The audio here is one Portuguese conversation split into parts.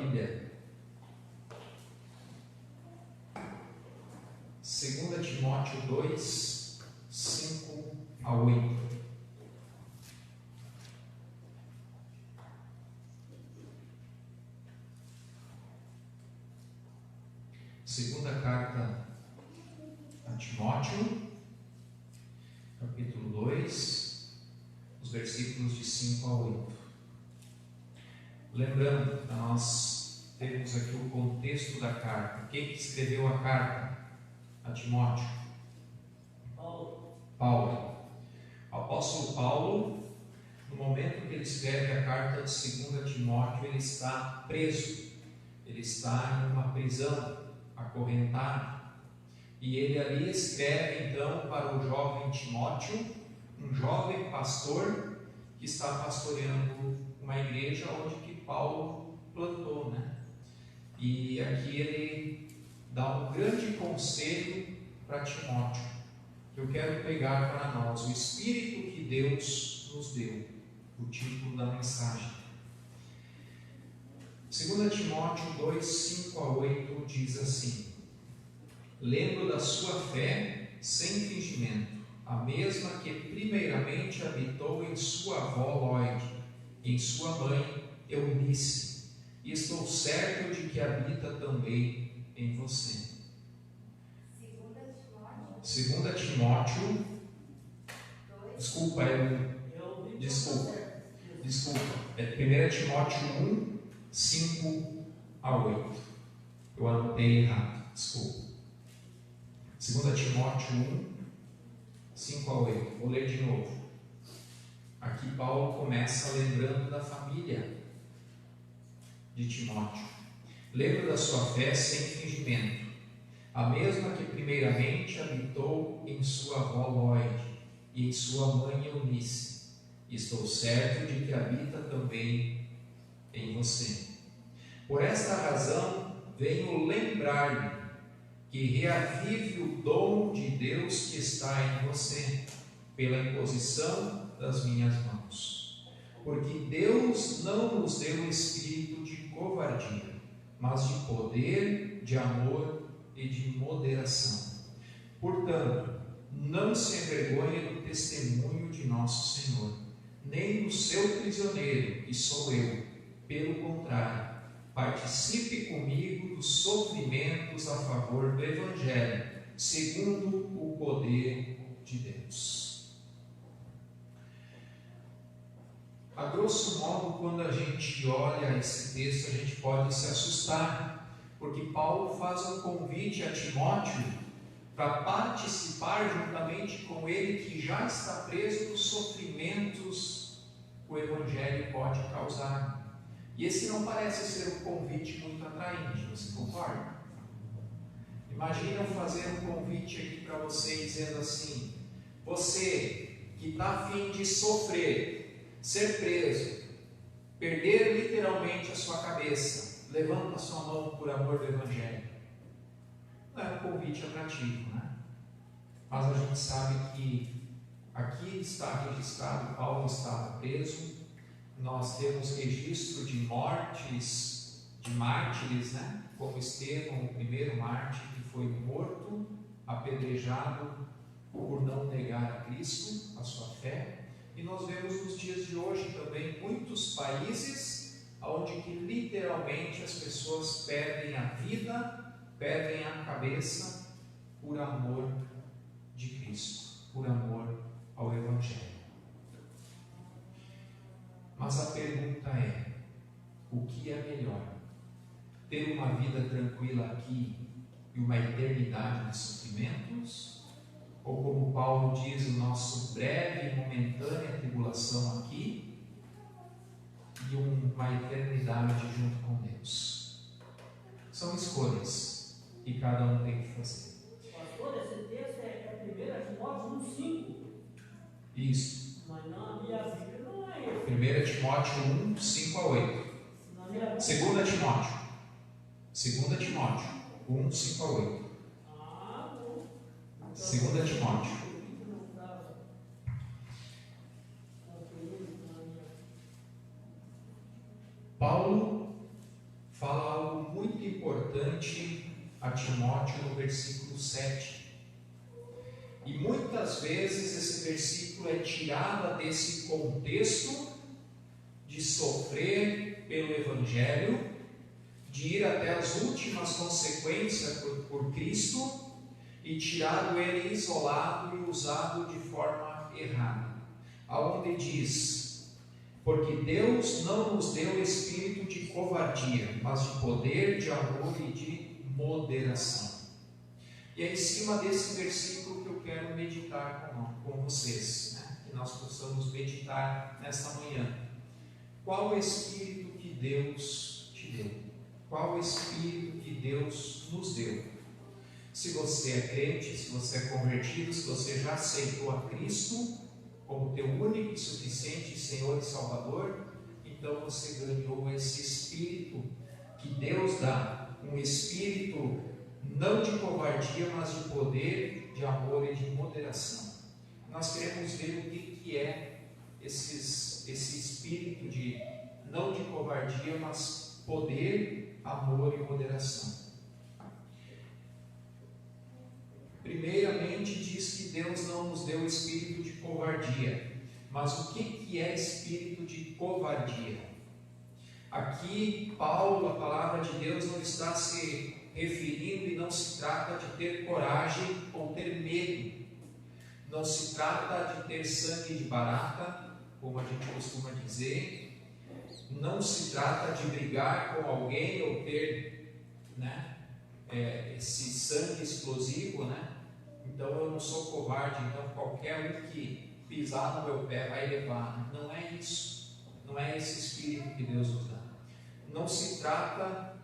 Bíblia. 2 Timóteo 2, 5 a 8. Segunda carta a Timóteo, capítulo 2, os versículos de 5 a 8. Lembrando que nós temos aqui o contexto da carta. Quem escreveu a carta a Timóteo? Paulo. O apóstolo Paulo, no momento que ele escreve a carta de 2 Timóteo, ele está preso, ele está em uma prisão, acorrentado, e ele ali escreve então para o jovem Timóteo, um jovem pastor que está pastoreando uma igreja onde que Paulo plantou, né? E aqui ele dá um grande conselho para Timóteo, que eu quero pegar para nós: o Espírito que Deus nos deu, o título da mensagem. 2 Timóteo 2, 5 a 8 diz assim: lembro da sua fé sem fingimento, a mesma que primeiramente habitou em sua avó Lóide, em sua mãe Eunice, e estou certo de que habita também em você. 2 Timóteo, desculpa, é 1 Timóteo 1, 5 a 8. Eu anotei errado, desculpa. 2 Timóteo 1, 5 a 8. Vou ler de novo. Aqui Paulo começa lembrando da família de Timóteo. Lembro da sua fé sem fingimento, a mesma que primeiramente habitou em sua avó Lóide e em sua mãe Eunice, e estou certo de que habita também em você. Por esta razão venho lembrar-lhe que reavive o dom de Deus que está em você, pela imposição das minhas mãos. Porque Deus não nos deu um espírito de covardia, mas de poder, de amor e de moderação. Portanto, não se envergonhe do testemunho de nosso Senhor, nem do seu prisioneiro, que sou eu. Pelo contrário, participe comigo dos sofrimentos a favor do Evangelho, segundo o poder de Deus. A grosso modo, quando a gente olha esse texto, a gente pode se assustar, porque Paulo faz um convite a Timóteo para participar juntamente com ele, que já está preso, dos sofrimentos que o Evangelho pode causar. E esse não parece ser um convite muito atraente, você concorda? Imagina eu fazer um convite aqui para você dizendo assim: você que está a fim de sofrer, ser preso, perder literalmente a sua cabeça, levanta a sua mão por amor do Evangelho. Não é um convite atrativo, né? Mas a gente sabe que aqui está registrado, Paulo estava preso. Nós temos registro de mortes, de mártires, né? Como Estevão, o primeiro mártir que foi morto, apedrejado por não negar a Cristo, a sua fé. E nós vemos nos dias de hoje também muitos países onde que literalmente as pessoas perdem a vida, perdem a cabeça por amor de Cristo, por amor ao Evangelho. Mas a pergunta é: o que é melhor? Ter uma vida tranquila aqui e uma eternidade de sofrimentos? Ou, como Paulo diz, o nosso breve e momentânea tribulação aqui e uma eternidade junto com Deus? São escolhas que cada um tem que fazer. Pastor, esse texto é 1 Timóteo 1,5. Isso. Mas na minha Bíblia não é isso. 1 Timóteo 1, 5 a 8. 2 Timóteo 1, 5 a 8. Ah, bom. 2 Timóteo. Paulo fala algo muito importante a Timóteo no versículo 7. E muitas vezes esse versículo é tirado desse contexto de sofrer pelo Evangelho, de ir até as últimas consequências por Cristo, e tirado ele isolado e usado de forma errada. Aonde diz: porque Deus não nos deu espírito de covardia, mas de poder, de amor e de moderação. E é em cima desse versículo que eu quero meditar com vocês, né? Que nós possamos meditar nesta manhã. Qual o espírito que Deus te deu? Qual o espírito que Deus nos deu? Se você é crente, se você é convertido, se você já aceitou a Cristo como teu único e suficiente Senhor e Salvador, então você ganhou esse espírito que Deus dá, um espírito não de covardia, mas de poder, de amor e de moderação. Nós queremos ver o que é esse espírito de não de covardia, mas poder, amor e moderação. Primeiramente diz que Deus não nos deu espírito de covardia. Mas o que é espírito de covardia? Aqui Paulo, a palavra de Deus, não está se referindo e não se trata de ter coragem ou ter medo. Não se trata de ter sangue de barata, como a gente costuma dizer. Não se trata de brigar com alguém ou ter, esse sangue explosivo, Então eu não sou covarde, então qualquer um que pisar no meu pé vai levar. Não é isso. Não é esse espírito que Deus nos dá. Não se trata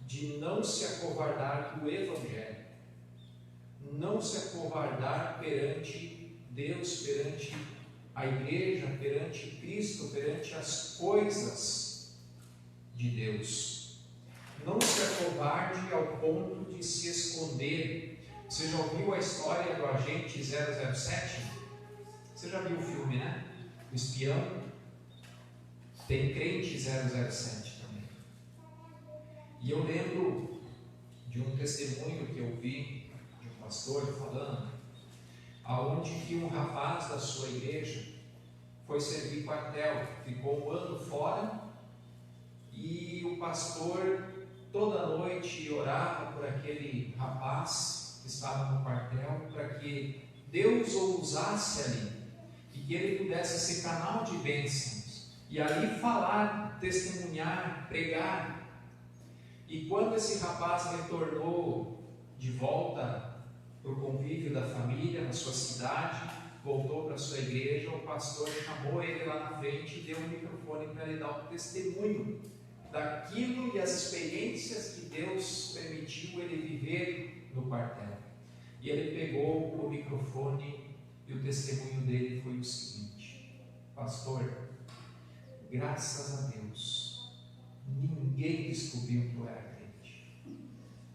de não se acovardar do Evangelho. Não se acovardar perante Deus, perante a igreja, perante Cristo, perante as coisas de Deus. Não se acovarde ao ponto de se esconder. Você já ouviu a história do agente 007? Você já viu o filme, né? O espião. Tem crente 007 também. E eu lembro de um testemunho que eu vi de um pastor falando, aonde que um rapaz da sua igreja foi servir quartel, ficou um ano fora, e o pastor toda noite orava por aquele rapaz que estava no quartel, para que Deus o usasse ali, e que ele pudesse ser canal de bênçãos, e ali falar, testemunhar, pregar. E quando esse rapaz retornou de volta para o convívio da família, na sua cidade, voltou para a sua igreja, o pastor chamou ele lá na frente e deu um microfone para ele dar um testemunho daquilo e as experiências que Deus permitiu ele viver no quartel. E ele pegou o microfone e o testemunho dele foi o seguinte: pastor, graças a Deus, ninguém descobriu que eu era crente,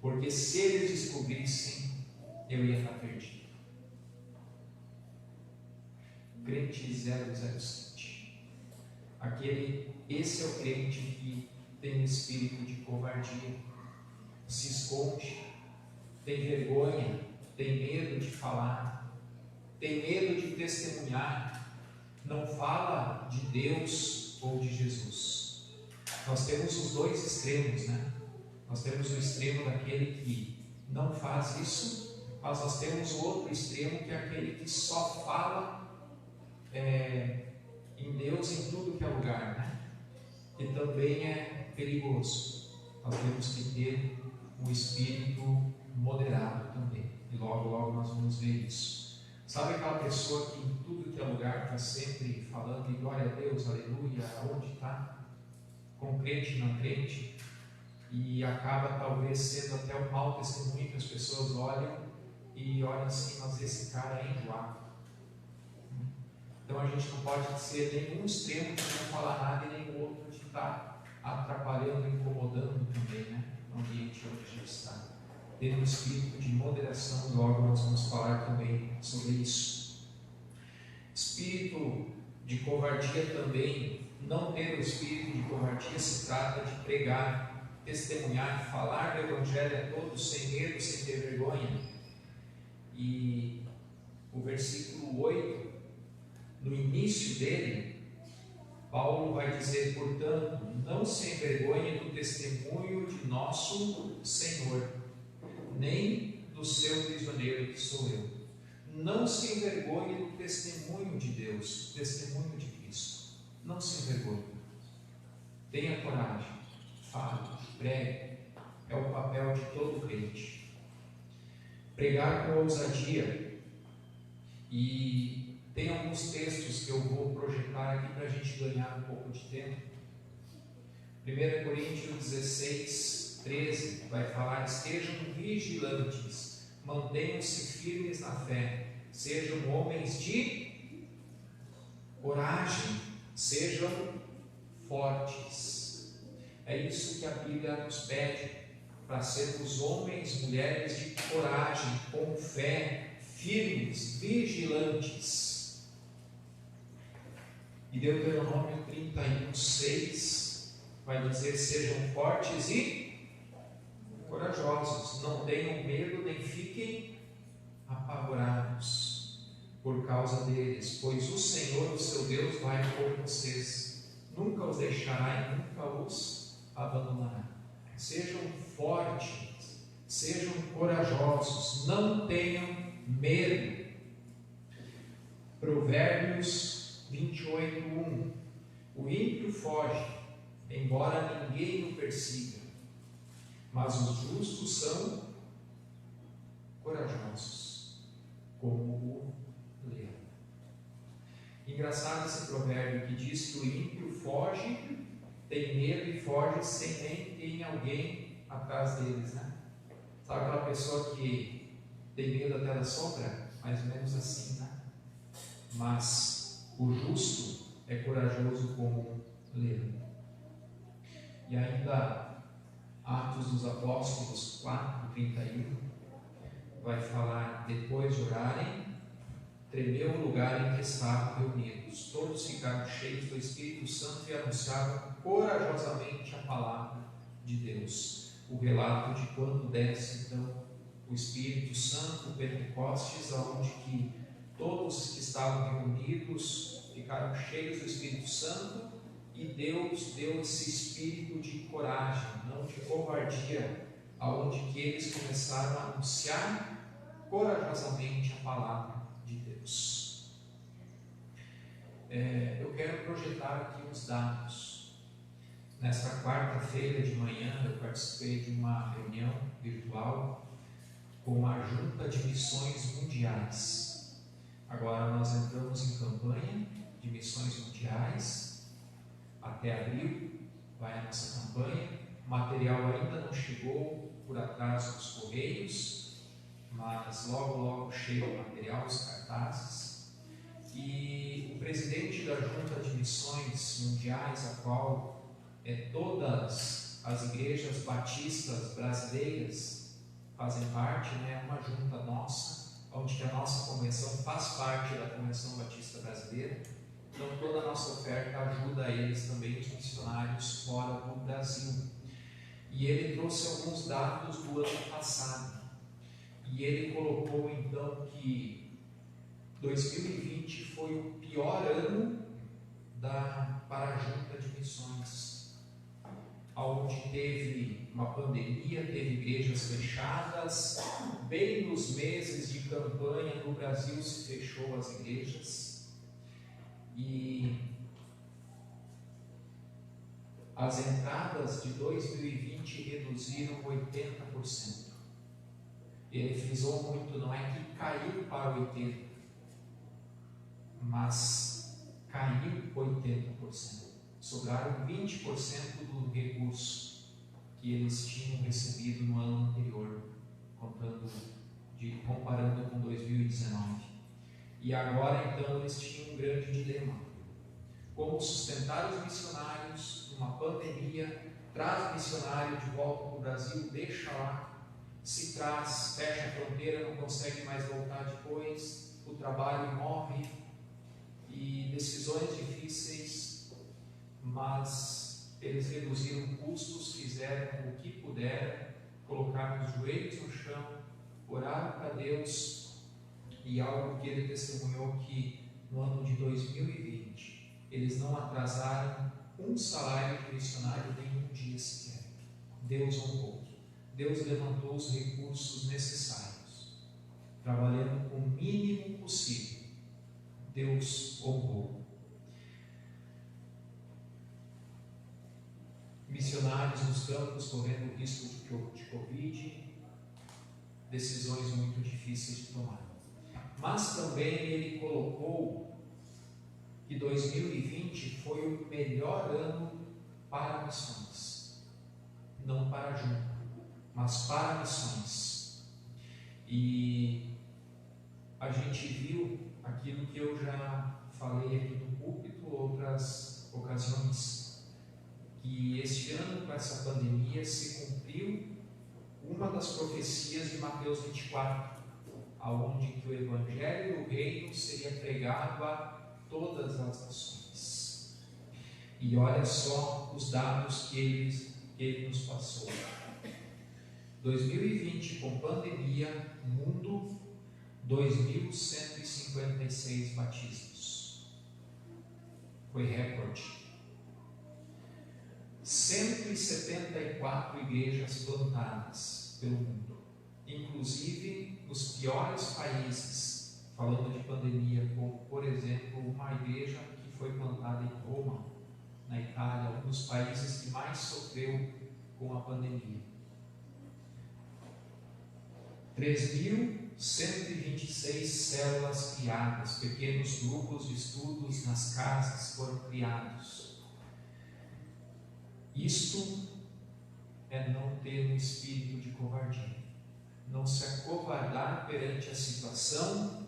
porque se eles descobrissem, eu ia estar perdido. Crente 007. Esse é o crente que tem um espírito de covardia, se esconde, tem vergonha, tem medo de falar, tem medo de testemunhar, não fala de Deus ou de Jesus. Nós temos os dois extremos, Nós temos o extremo daquele que não faz isso, mas nós temos o outro extremo, que é aquele que só fala em Deus em tudo que é lugar, que também é perigoso. Nós temos que ter um espírito moderado também, e logo logo nós vamos ver isso. Sabe aquela pessoa que em tudo que é lugar está sempre falando de glória a Deus, aleluia, aonde está, com crente e não crente, e acaba talvez sendo até um mau testemunho, que as pessoas olham assim, mas esse cara é enjoado. Então a gente não pode ser nenhum extremo de não falar nada e nem o outro de estar atrapalhando, incomodando também, no ambiente onde a gente está. Ter um espírito de moderação, logo nós vamos falar também sobre isso. Espírito de covardia também Não ter o espírito de covardia se trata de pregar, testemunhar, falar do Evangelho a todos, sem medo, sem ter vergonha. E o versículo 8, no início dele, Paulo vai dizer: portanto, não se envergonhe do testemunho de nosso Senhor, nem do seu prisioneiro que sou eu. Não se envergonhe do testemunho de Deus, testemunho de Cristo. Não se envergonhe. Tenha coragem, fale, pregue. É o papel de todo crente. Pregar com ousadia. E tem alguns textos que eu vou projetar aqui para a gente ganhar um pouco de tempo. 1 Coríntios 16, 13 vai falar: estejam vigilantes, mantenham-se firmes na fé, sejam homens de coragem, sejam fortes. É isso que a Bíblia nos pede, para sermos homens, mulheres de coragem, com fé, firmes, vigilantes. E Deuteronômio 31, 6 vai dizer: sejam fortes e corajosos, não tenham medo nem fiquem apavorados por causa deles, pois o Senhor, o seu Deus, vai com vocês, nunca os deixará e nunca os abandonará. Sejam fortes, sejam corajosos, não tenham medo. Provérbios 28, 1: o ímpio foge, embora ninguém o persiga, mas os justos são corajosos, como o leão. Engraçado esse provérbio que diz que o ímpio foge, tem medo e foge sem nem ter alguém atrás deles, né? Sabe aquela pessoa que tem medo até da sombra? Mais ou menos assim, né? Mas o justo é corajoso como um leão. E ainda Atos dos Apóstolos 4, 31 vai falar: depois de orarem, tremeu o lugar em que estavam reunidos, todos ficaram cheios do Espírito Santo e anunciavam corajosamente a palavra de Deus. O relato de quando desce então o Espírito Santo, o Pentecostes, aonde que todos que estavam reunidos ficaram cheios do Espírito Santo, e Deus deu esse espírito de coragem, não de covardia, aonde que eles começaram a anunciar corajosamente a palavra de Deus. Eu quero projetar aqui uns dados. Nesta quarta-feira de manhã eu participei de uma reunião virtual com a Junta de Missões Mundiais. Agora nós entramos em campanha de missões mundiais. Até abril vai a nossa campanha. O material ainda não chegou por atraso dos correios, mas logo chega o material, os cartazes. E o presidente da Junta de Missões Mundiais, a qual todas as igrejas batistas brasileiras fazem parte, né? Uma junta nossa, onde a nossa convenção faz parte da Convenção Batista Brasileira. Então toda a nossa oferta ajuda eles também, os missionários fora do Brasil. E ele trouxe alguns dados do ano passado. E ele colocou então que 2020 foi o pior ano para a Junta de Missões, onde teve uma pandemia, teve igrejas fechadas. Bem nos meses de campanha no Brasil se fechou as igrejas. E as entradas de 2020 reduziram 80%. Ele frisou muito, não é que caiu para 80%, mas caiu 80%. Sobraram 20% do recurso que eles tinham recebido no ano anterior, comparando com 2019. E agora então eles tinham um grande dilema: como sustentar os missionários numa pandemia? Traz o missionário de volta para o Brasil, deixa lá. Se traz, fecha a fronteira, não consegue mais voltar depois, o trabalho morre. E decisões difíceis. mas eles reduziram custos, fizeram o que puderam, colocaram os joelhos no chão, oraram para Deus, e algo que ele testemunhou que no ano de 2020 eles não atrasaram um salário de missionário nem um dia sequer. Deus honrou. Deus levantou os recursos necessários, trabalhando com o mínimo possível. Deus honrou. Missionários nos campos correndo o risco de Covid, decisões muito difíceis de tomar. Mas também ele colocou que 2020 foi o melhor ano para missões, não para junto, mas para missões. E a gente viu aquilo que eu já falei aqui no púlpito outras ocasiões, que este ano, com essa pandemia, se cumpriu uma das profecias de Mateus 24, aonde que o Evangelho do Reino seria pregado a todas as nações. E olha só os dados que ele nos passou. 2020, com pandemia, mundo, 2.156 batismos. Foi recorde. 174 igrejas plantadas pelo mundo, inclusive nos piores países, falando de pandemia, como por exemplo uma igreja que foi plantada em Roma, na Itália, um dos países que mais sofreu com a pandemia. 3.126 células criadas, pequenos grupos de estudos nas casas foram criados. Isto é não ter um espírito de covardia, não se acovardar perante a situação,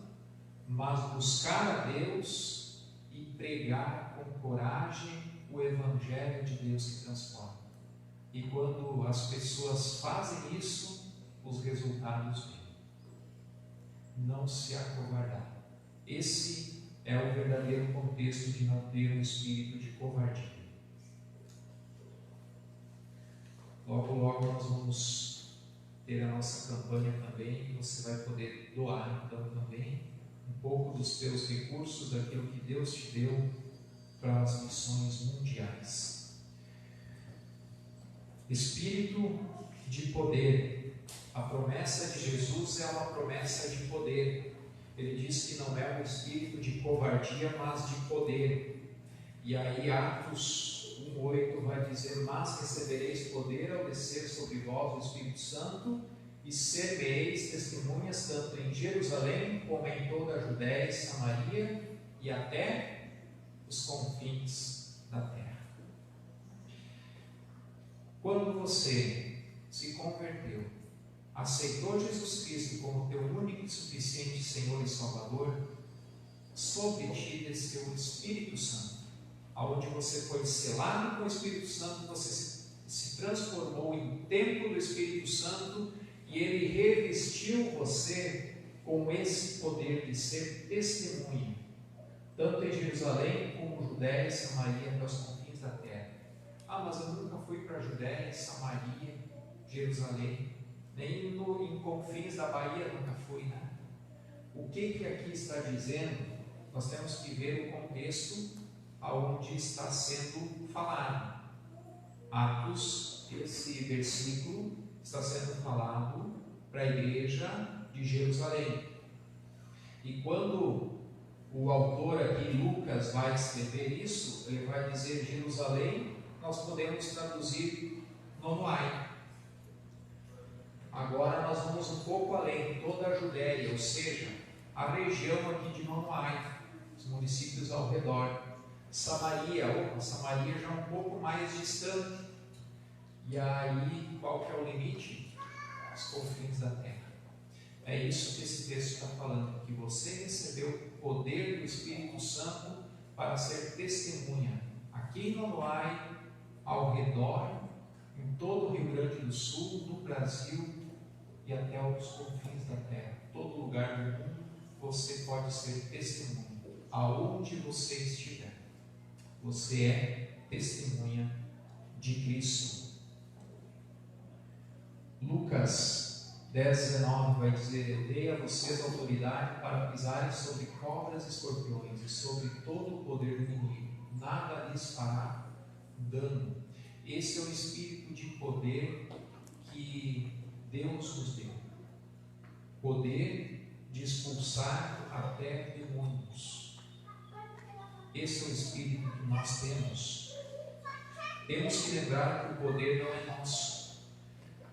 mas buscar a Deus e pregar com coragem o Evangelho de Deus que transforma. E quando as pessoas fazem isso, os resultados vêm. Não se acovardar. Esse é o verdadeiro contexto de não ter um espírito de covardia. Logo, logo nós vamos ter a nossa campanha também, e você vai poder doar então também um pouco dos teus recursos, daquilo que Deus te deu para as missões mundiais. Espírito de poder. A promessa de Jesus é uma promessa de poder. Ele diz que não é um espírito de covardia, mas de poder. E aí Atos 1:8 vai dizer: mas recebereis poder ao descer sobre vós o Espírito Santo, e ser-me-eis testemunhas tanto em Jerusalém como em toda a Judéia e Samaria e até os confins da terra. Quando você se converteu, aceitou Jesus Cristo como teu único e suficiente Senhor e Salvador, sobre ti desceu o Espírito Santo, aonde você foi selado com o Espírito Santo, você se transformou em templo do Espírito Santo, e ele revestiu você com esse poder de ser testemunha, tanto em Jerusalém como Judéia e Samaria, até os confins da terra. Ah, mas eu nunca fui para Judéia, Samaria, Jerusalém, nem em confins da Bahia nunca fui, né? O que aqui está dizendo? Nós temos que ver o contexto aonde está sendo falado. Atos, esse versículo está sendo falado para a igreja de Jerusalém. E quando o autor aqui, Lucas, vai escrever isso, ele vai dizer Jerusalém, nós podemos traduzir Nonoai. Agora nós vamos um pouco além, toda a Judéia, ou seja, a região aqui de Nonoai, os municípios ao redor. Samaria já é um pouco mais distante. E aí, qual que é o limite? Os confins da terra. É isso que esse texto está falando, que você recebeu o poder do Espírito Santo para ser testemunha aqui em Nonoai, ao redor, em todo o Rio Grande do Sul, no Brasil e até os confins da terra. Todo lugar do mundo você pode ser testemunha, aonde você estiver. Você é testemunha de Cristo. Lucas 10:19 vai dizer: dei a vocês autoridade para pisarem sobre cobras e escorpiões e sobre todo o poder do inimigo, nada lhes fará dano. Esse é o espírito de poder que Deus nos deu, poder de expulsar até demônios. Esse é o espírito que nós temos. Temos que lembrar que o poder não é nosso,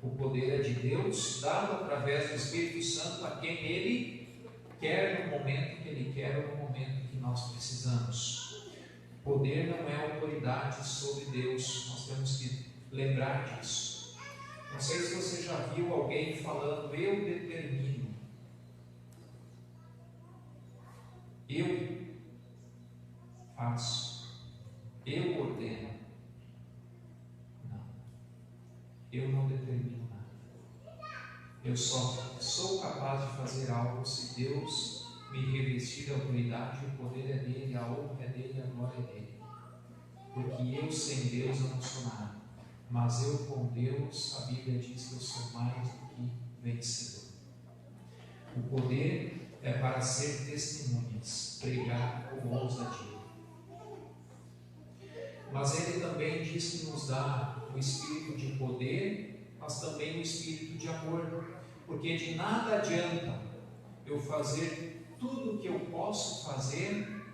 o poder é de Deus, dado através do Espírito Santo a quem Ele quer no momento que Ele quer ou no momento que nós precisamos. Poder não é autoridade sobre Deus, nós temos que lembrar disso. Não sei se você já viu alguém falando: eu determino, eu faço, eu ordeno. Não, eu não determino nada. Eu só sou capaz de fazer algo se Deus me revestir de autoridade. O poder é dele, a honra é dele, a glória é dele. Porque eu sem Deus eu não sou nada, mas eu com Deus, a Bíblia diz que eu sou mais do que vencedor. O poder é para ser testemunhas, pregar com ousadia. Mas Ele também diz que nos dá o espírito de poder, mas também o espírito de amor, porque de nada adianta eu fazer tudo o que eu posso fazer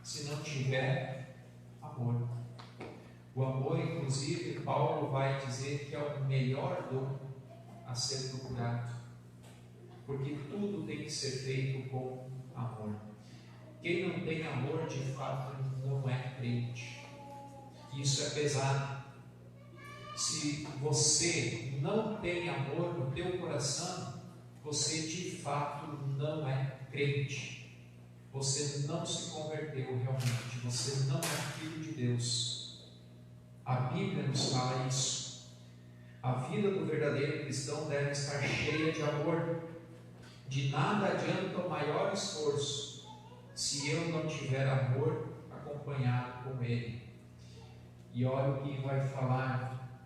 se não tiver amor. O amor, inclusive, Paulo vai dizer que é o melhor dom a ser procurado, porque tudo tem que ser feito com amor. Quem não tem amor, de fato, não é crente. Isso é pesado. Se você não tem amor no teu coração, você de fato não é crente. Você não se converteu realmente. Você não é filho de Deus. A Bíblia nos fala isso. A vida do verdadeiro cristão deve estar cheia de amor. De nada adianta o maior esforço se eu não tiver amor acompanhado com ele. E olha o que vai falar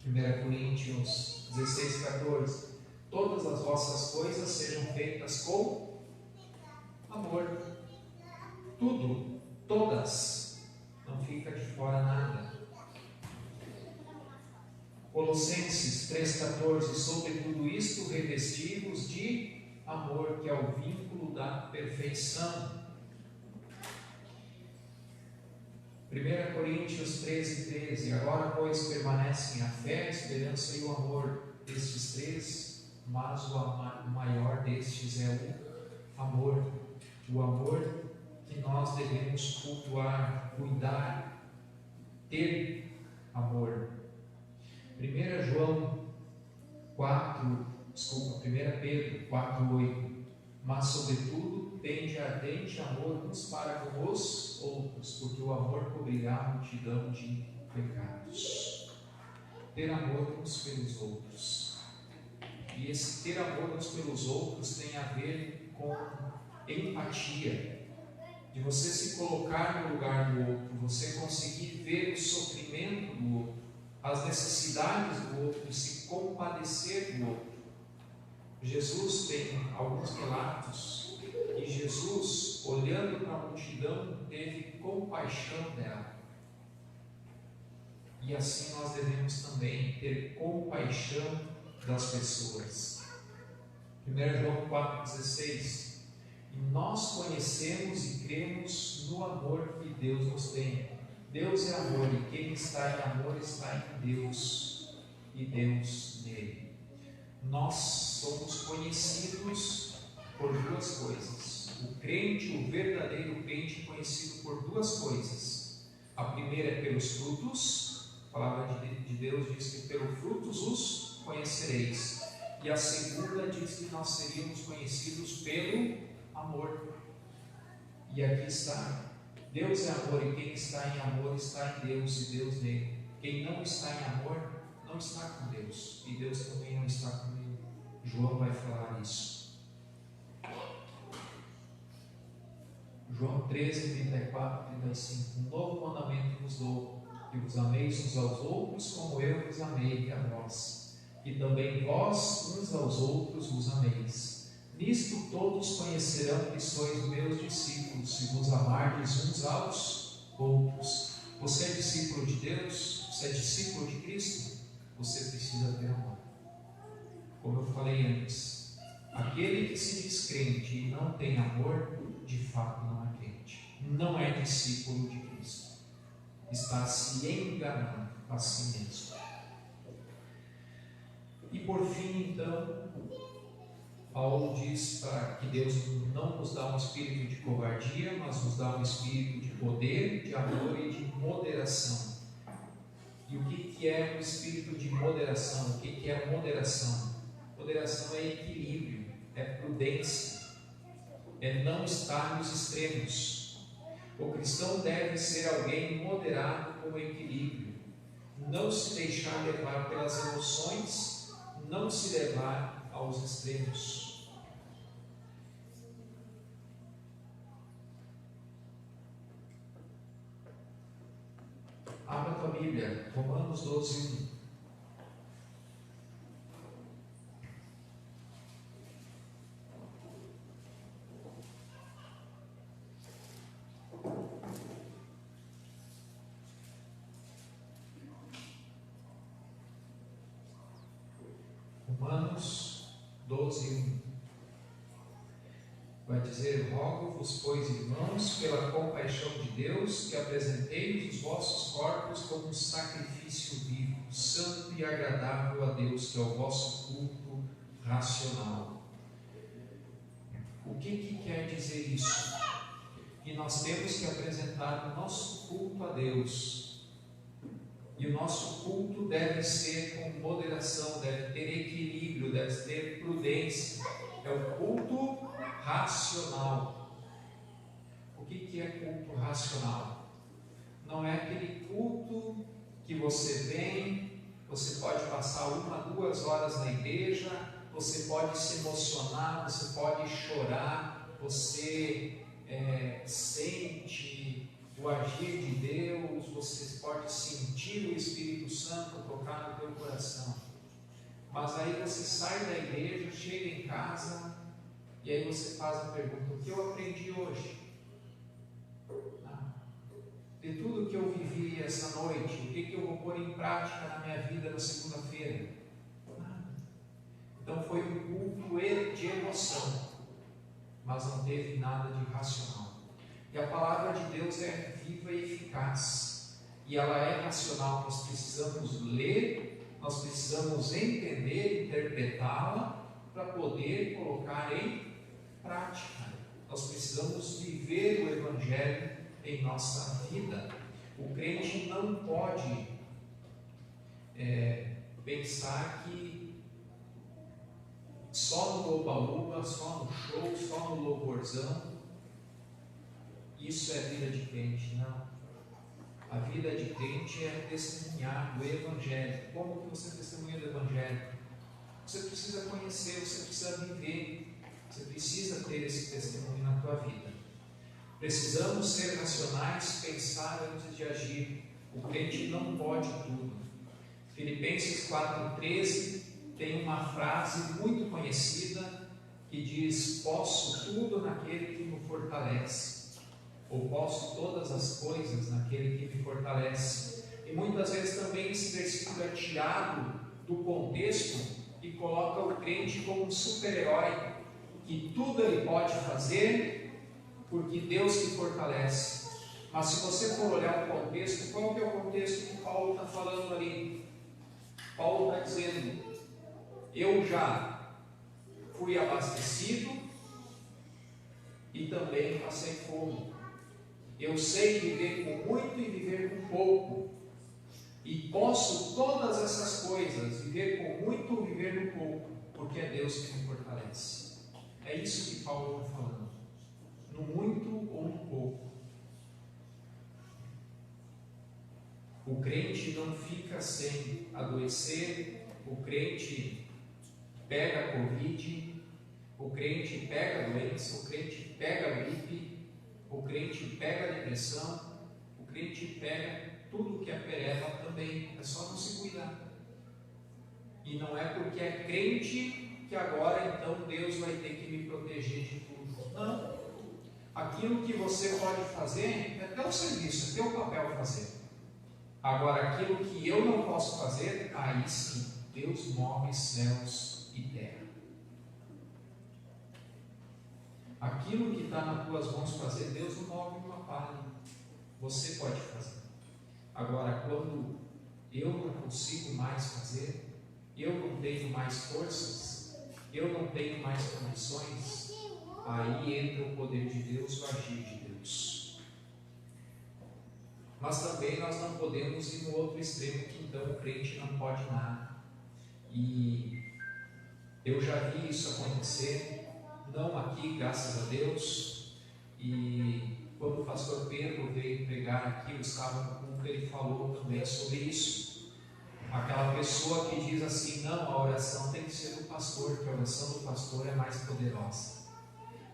1 Coríntios 16:14: todas as vossas coisas sejam feitas com amor. Tudo, todas, não fica de fora nada. Colossenses 3,14: sobre tudo isto revesti-vos de amor, que é o vínculo da perfeição. 1 Coríntios 13:13: agora, pois, permanecem a fé, a esperança e o amor, estes três, mas o maior destes é o amor. O amor que nós devemos cultuar, cuidar, ter amor. 1 Pedro 4:8: mas sobretudo tende ardente amor uns para com os outros, porque o amor cobrirá a multidão de pecados. Ter amor uns pelos outros. E esse ter amor uns pelos outros tem a ver com empatia, de você se colocar no lugar do outro, você conseguir ver o sofrimento do outro, as necessidades do outro, e se compadecer do outro. Jesus tem alguns relatos que Jesus, olhando para a multidão, teve compaixão dela. E assim nós devemos também ter compaixão das pessoas. 1 João 4,16: e nós conhecemos e cremos no amor que Deus nos tem. Deus é amor, e quem está em amor está em Deus, e Deus nele. Nós somos conhecidos por duas coisas. O crente, o verdadeiro crente, é conhecido por duas coisas. A primeira é pelos frutos. A palavra de Deus diz que pelos frutos os conhecereis. E a segunda diz que nós seríamos conhecidos pelo amor. E aqui está: Deus é amor, e quem está em amor está em Deus, e Deus nele. Quem não está em amor não está com Deus, e Deus também não está com ele. João vai falar isso. João 13, 34, 35: um novo mandamento vos dou, que vos ameis uns aos outros como eu vos amei a vós, e também vós uns aos outros vos ameis. Nisto todos conhecerão que sois meus discípulos, se vos amardes uns aos outros. Você é discípulo de Deus? Você é discípulo de Cristo? Você precisa ter amor. Como eu falei antes, aquele que se diz crente e não tem amor, de fato não é crente, não é discípulo de Cristo, está se enganando a si mesmo. E por fim, então, Paulo diz para que Deus não nos dá um espírito de covardia, mas nos dá um espírito de poder, de amor e de moderação. E o que é o espírito de moderação? O que é moderação? Moderação é equilíbrio, é prudência, é não estar nos extremos. O cristão deve ser alguém moderado com equilíbrio, não se deixar levar pelas emoções, não se levar aos extremos. Abra tua Bíblia, Romanos 12, 1. Romanos 12, 1. Vai dizer: rogo-vos, pois, irmãos, pela compaixão de Deus, que apresenteis os vossos corpos como um sacrifício vivo, santo e agradável a Deus, que é o vosso culto racional. O que quer dizer isso? Que nós temos que apresentar o nosso culto a Deus. E o nosso culto deve ser com moderação, deve ter equilíbrio, deve ter prudência. É o culto racional. O que é culto racional? Não é aquele culto que você vem, você pode passar 1, 2 horas na igreja, você pode se emocionar, você pode chorar, você sente o agir de Deus, você pode sentir o Espírito Santo tocar no teu coração. Mas aí você sai da igreja, chega em casa e aí você faz a pergunta: o que eu aprendi hoje? De tudo que eu vivi essa noite, o que eu vou pôr em prática na minha vida na segunda-feira? Então foi um culto de emoção, mas não teve nada de racional. E a palavra de Deus é viva e eficaz, e ela é racional. Nós precisamos ler, nós precisamos entender, interpretá-la para poder colocar em prática. Nós precisamos viver o Evangelho em nossa vida. O crente não pode pensar que só no oba-oba, só no show, só no louvorzão isso é vida de crente. Não. A vida de crente é testemunhar do Evangelho. Como que você testemunha do Evangelho? Você precisa conhecer, você precisa viver, você precisa ter esse testemunho na tua vida. Precisamos ser racionais, pensar antes de agir. O crente não pode tudo. Filipenses 4,13 tem uma frase muito conhecida que diz: posso tudo naquele que me fortalece. Ou posso todas as coisas naquele que me fortalece. E muitas vezes também esse versículo é tirado do contexto e coloca o crente como um super-herói, que tudo ele pode fazer porque Deus te fortalece. Mas se você for olhar o contexto, qual que é o contexto que Paulo está falando ali? Paulo está dizendo: eu já fui abastecido e também passei fome. Eu sei viver com muito e viver com pouco. E posso todas essas coisas, viver com muito ou viver com pouco, porque é Deus que me fortalece. É isso que Paulo está falando. No muito ou no pouco. O crente não fica sem adoecer, o crente pega a Covid, o crente pega a doença, o crente pega a gripe, o crente pega a depressão, o crente pega tudo que é pereba também, é só não se cuidar. E não é porque é crente que agora então Deus vai ter que me proteger de tudo. Não. Aquilo que você pode fazer é teu serviço, é teu papel fazer. Agora, aquilo que eu não posso fazer, aí sim, Deus move céus e terra. Aquilo que está nas tuas mãos fazer, Deus não move uma palha. Você pode fazer. Agora, quando eu não consigo mais fazer, eu não tenho mais forças, eu não tenho mais condições, aí entra o poder de Deus, o agir de Deus. Mas também nós não podemos ir no outro extremo, que então o crente não pode nada. E eu já vi isso acontecer, não aqui, graças a Deus. E quando o pastor Pedro veio pregar aqui, eu estava no culto, ele falou também sobre isso. Aquela pessoa que diz assim: não, a oração tem que ser do pastor, que a oração do pastor é mais poderosa.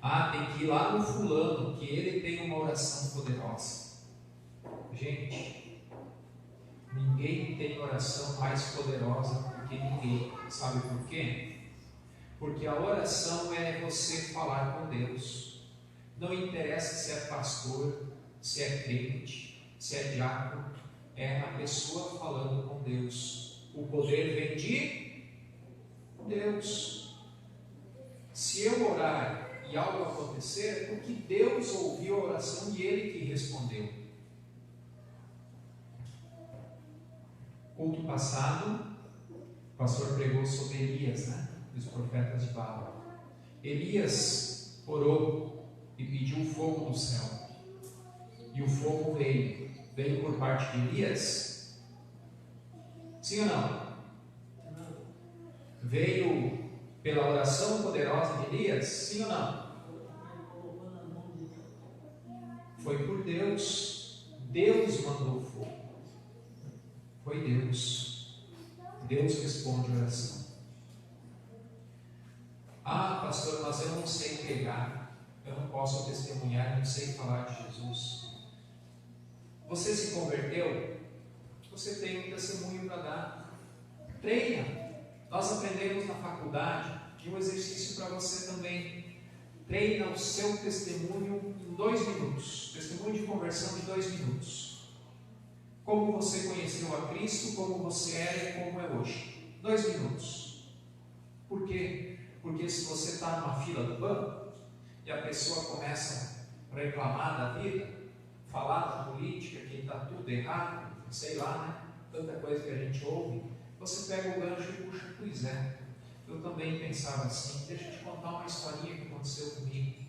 Ah, tem que ir lá no fulano, que ele tem uma oração poderosa. Gente, ninguém tem oração mais poderosa do que ninguém. Sabe por quê? Porque a oração é você falar com Deus. Não interessa se é pastor, se é crente, se é diácono, é a pessoa falando com Deus. O poder vem de Deus. Se eu orar e algo acontecer, é porque Deus ouviu a oração e Ele que respondeu. Culto passado, o pastor pregou sobre Elias, né? Dos profetas de Baal. Elias orou e pediu fogo do céu. E o fogo veio. Veio por parte de Elias? Sim ou não? Veio pela oração poderosa de Elias? Sim ou não? Foi por Deus. Deus mandou o fogo. Foi Deus. Deus responde a oração. Ah, pastor, mas eu não sei pregar, eu não posso testemunhar, eu não sei falar de Jesus. Você se converteu? Você tem um testemunho para dar. Treina. Nós aprendemos na faculdade e um exercício para você também. Treina o seu testemunho em 2 minutos. Testemunho de conversão de 2 minutos. Como você conheceu a Cristo, como você era e como é hoje. 2 minutos. Por quê? Porque se você está numa fila do banco e a pessoa começa a reclamar da vida, falar da política, que está tudo errado, sei lá, né? Tanta coisa que a gente ouve, você pega o gancho e puxa, pois é. Eu também pensava assim. Deixa eu te contar uma historinha que aconteceu comigo.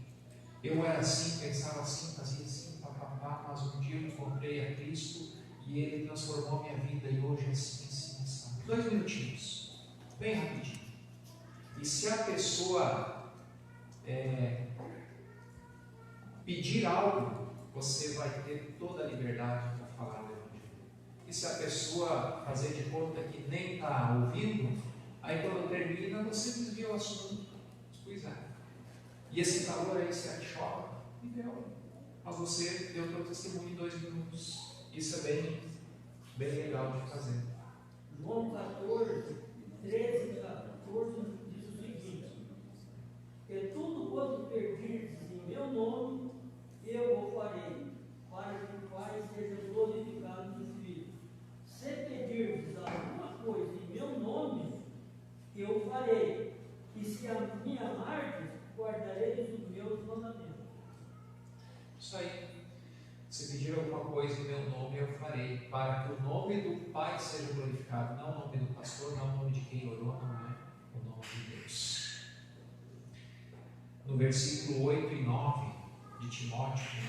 Eu era assim, pensava assim, fazia assim, papapá, mas um dia eu encontrei a Cristo e Ele transformou minha vida e hoje é assim, assim, assim. 2 minutinhos, bem rapidinho. E se a pessoa pedir algo, você vai ter toda a liberdade para falar do Evangelho. E se a pessoa fazer de conta que nem está ouvindo, aí quando termina, você desvia o assunto. Pois é. E esse calor aí, você chora e deu. Mas você deu teu testemunho em 2 minutos. Isso é bem legal de fazer. João 14, 13 e 14 diz o seguinte: e tudo quanto pedirdes em meu nome, eu o farei, para que o Pai seja glorificado no Filho. Se pedirdes alguma coisa em meu nome, eu o farei, e se a me amardes, guardareis os meus mandamentos. Isso aí. Se pedir alguma coisa em meu nome, eu farei, para que o nome do Pai seja glorificado, não o nome do pastor, não o nome de quem orou, não é o nome de Deus. No versículo 8 e 9 de Timóteo, que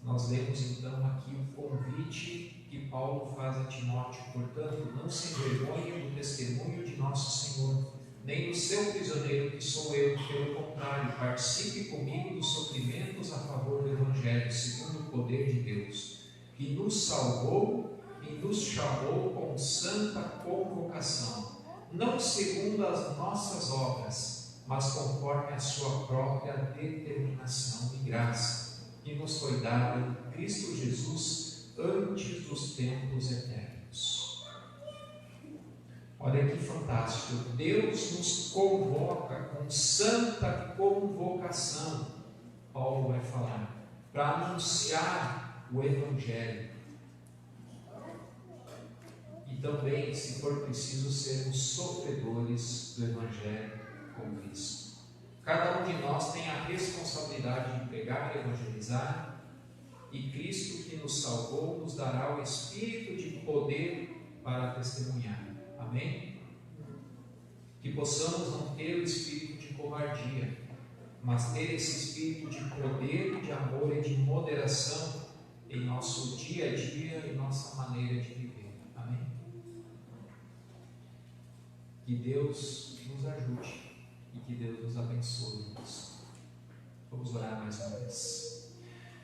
nós lemos então aqui o convite que Paulo faz a Timóteo: portanto, não se envergonhe do testemunho de nosso Senhor, nem do seu prisioneiro que sou eu, pelo contrário, participe comigo dos sofrimentos a favor do Evangelho, segundo o poder de Deus, que nos salvou e nos chamou com santa convocação, não segundo as nossas obras, mas conforme a sua própria determinação e graça, que nos foi dada em Cristo Jesus antes dos tempos eternos. Olha que fantástico, Deus nos convoca com santa convocação, Paulo vai falar, para anunciar o Evangelho. E também, se for preciso, sermos sofredores do Evangelho com Cristo. Cada um de nós tem a responsabilidade de pregar e evangelizar, e Cristo que nos salvou nos dará o Espírito de poder para testemunhar. Amém? Que possamos não ter o espírito de covardia, mas ter esse espírito de poder, de amor e de moderação em nosso dia a dia e nossa maneira de viver. Amém? Que Deus nos ajude e que Deus nos abençoe. Vamos orar mais uma vez.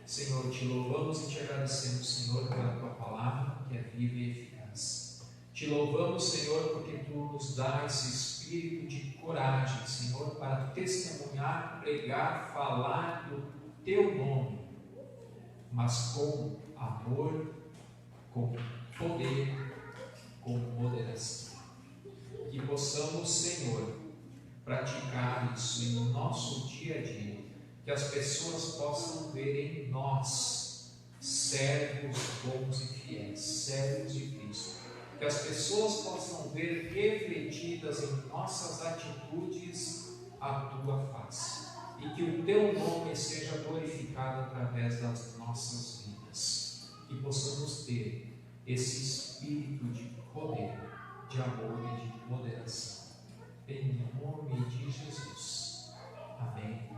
Senhor, te louvamos e te agradecemos, Senhor, pela tua palavra que é viva e eficaz. Te louvamos, Senhor, porque tu nos dá esse espírito de coragem, Senhor, para testemunhar, pregar, falar do teu nome, mas com amor, com poder, com moderação. Que possamos, Senhor, praticar isso em nosso dia a dia, que as pessoas possam ver em nós servos bons e fiéis, servos de Cristo, que as pessoas possam ver refletidas em nossas atitudes a tua face, e que o teu nome seja glorificado através das nossas vidas, que possamos ter esse espírito de poder, de amor e de moderação. Em nome de Jesus. Amém.